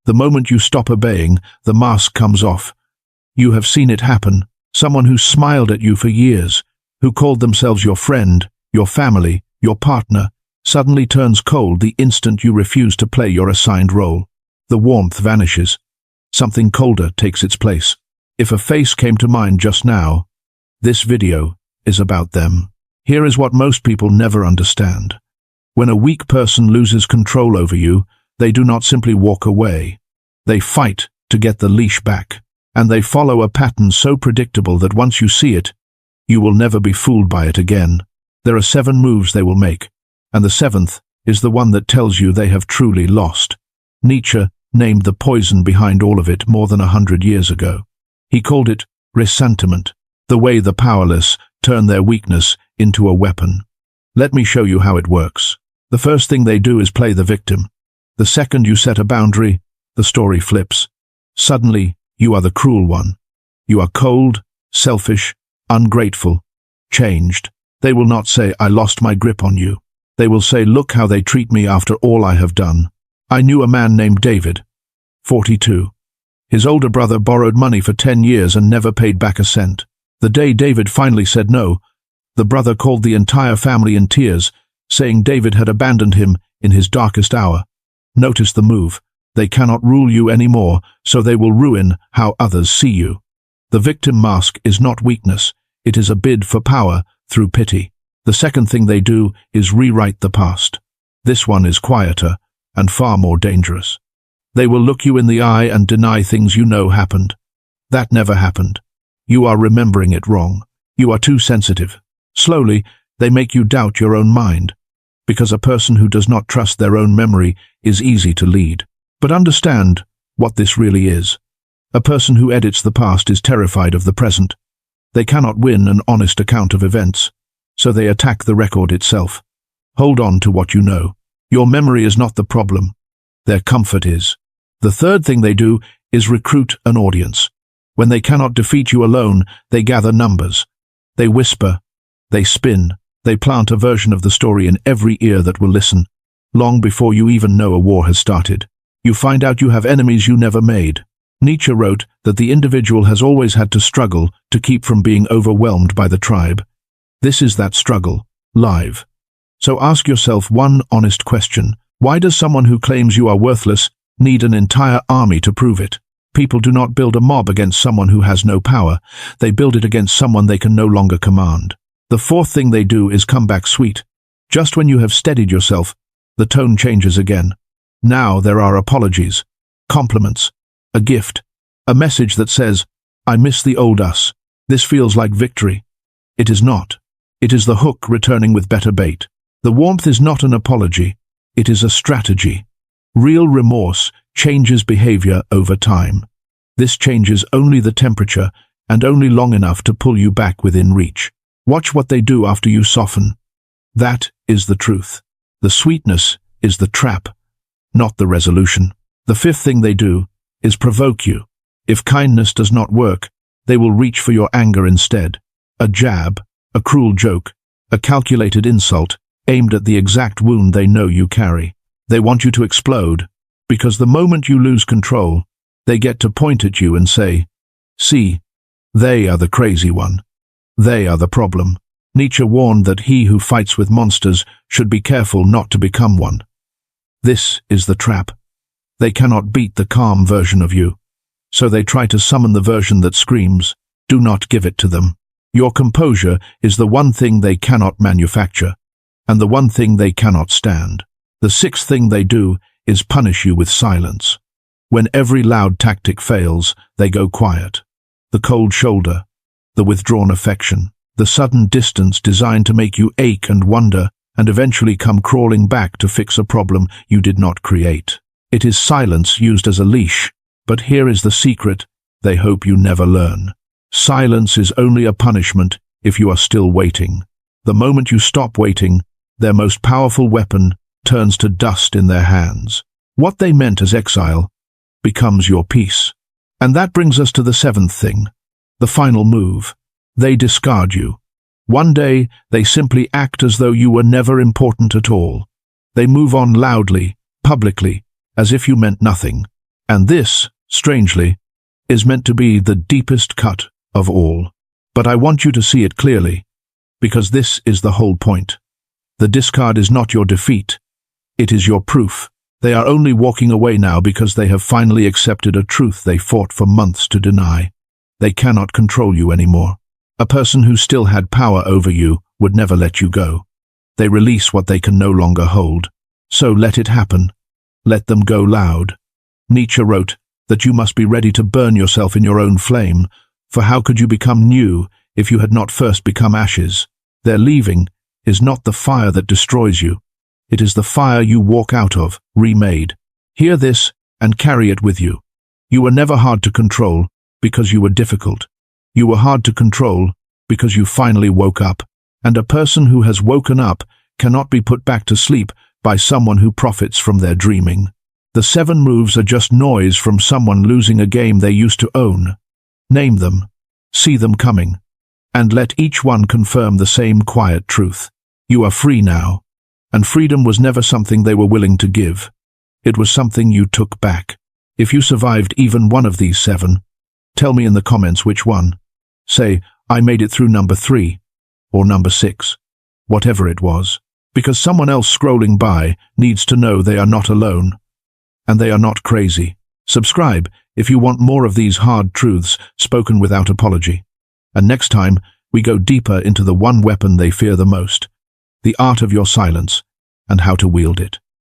The moment you stop obeying, the mask comes off. You have seen it happen. Someone who smiled at you for years, who called themselves your friend, your family, your partner, suddenly turns cold the instant you refuse to play your assigned role. The warmth vanishes. Something colder takes its place. If a face came to mind just now, this video is about them. Here is what most people never understand. When a weak person loses control over you, they do not simply walk away. They fight to get the leash back, and they follow a pattern so predictable that once you see it, you will never be fooled by it again. There are 7 moves they will make, and the 7th is the one that tells you they have truly lost. Nietzsche named the poison behind all of it more than 100 years ago. He called it ressentiment, the way the powerless turn their weakness into a weapon. Let me show you how it works. The first thing they do is play the victim. The second you set a boundary, the story flips. Suddenly, you are the cruel one. You are cold, selfish, ungrateful, changed. They will not say, "I lost my grip on you." They will say, "Look how they treat me after all I have done." I knew a man named David, 42. His older brother borrowed money for 10 years and never paid back a cent. The day David finally said no, the brother called the entire family in tears, saying David had abandoned him in his darkest hour. Notice the move. They cannot rule you anymore, so they will ruin how others see you. The victim mask is not weakness. It is a bid for power through pity. The second thing they do is rewrite the past. This one is quieter and far more dangerous. They will look you in the eye and deny things you know happened. That never happened. You are remembering it wrong. You are too sensitive. Slowly, they make you doubt your own mind, because a person who does not trust their own memory is easy to lead. But understand what this really is. A person who edits the past is terrified of the present. They cannot win an honest account of events, so they attack the record itself. Hold on to what you know. Your memory is not the problem. Their comfort is. The third thing they do is recruit an audience. When they cannot defeat you alone, they gather numbers. They whisper. They spin. They plant a version of the story in every ear that will listen. Long before you even know a war has started, you find out you have enemies you never made. Nietzsche wrote that the individual has always had to struggle to keep from being overwhelmed by the tribe. This is that struggle, live. So ask yourself one honest question. Why does someone who claims you are worthless need an entire army to prove it? People do not build a mob against someone who has no power. They build it against someone they can no longer command. The fourth thing they do is come back sweet. Just when you have steadied yourself, the tone changes again. Now there are apologies, compliments, a gift, a message that says, "I miss the old us. This feels like victory." It is not. It is the hook returning with better bait. The warmth is not an apology. It is a strategy. Real remorse changes behavior over time. This changes only the temperature and only long enough to pull you back within reach. Watch what they do after you soften. That is the truth. The sweetness is the trap, not the resolution. The fifth thing they do is provoke you. If kindness does not work, they will reach for your anger instead. A jab, a cruel joke, a calculated insult, aimed at the exact wound they know you carry. They want you to explode, because the moment you lose control, they get to point at you and say, "See, they are the crazy one. They are the problem." Nietzsche warned that he who fights with monsters should be careful not to become one. This is the trap. They cannot beat the calm version of you, so they try to summon the version that screams. Do not give it to them. Your composure is the one thing they cannot manufacture, and the one thing they cannot stand. The sixth thing they do is punish you with silence. When every loud tactic fails, they go quiet. The cold shoulder, the withdrawn affection, the sudden distance designed to make you ache and wonder, and eventually come crawling back to fix a problem you did not create. It is silence used as a leash, but here is the secret they hope you never learn. Silence is only a punishment if you are still waiting. The moment you stop waiting, their most powerful weapon turns to dust in their hands. What they meant as exile becomes your peace. And that brings us to the seventh thing, the final move. They discard you. One day, they simply act as though you were never important at all. They move on loudly, publicly, as if you meant nothing. And this, strangely, is meant to be the deepest cut of all. But I want you to see it clearly, because this is the whole point. The discard is not your defeat. It is your proof. They are only walking away now because they have finally accepted a truth they fought for months to deny. They cannot control you anymore. A person who still had power over you would never let you go. They release what they can no longer hold. So let it happen. Let them go loud. Nietzsche wrote that you must be ready to burn yourself in your own flame, for how could you become new if you had not first become ashes? Their leaving is not the fire that destroys you. It is the fire you walk out of, remade. Hear this and carry it with you. You were never hard to control because you were difficult. You were hard to control because you finally woke up. And a person who has woken up cannot be put back to sleep by someone who profits from their dreaming. The 7 moves are just noise from someone losing a game they used to own. Name them, see them coming, and let each one confirm the same quiet truth. You are free now, and freedom was never something they were willing to give. It was something you took back. If you survived even one of these 7, tell me in the comments which one. Say, I made it through number 3, or number 6, whatever it was, because someone else scrolling by needs to know they are not alone, and they are not crazy. Subscribe if you want more of these hard truths spoken without apology. And next time, we go deeper into the one weapon they fear the most, the art of your silence, and how to wield it.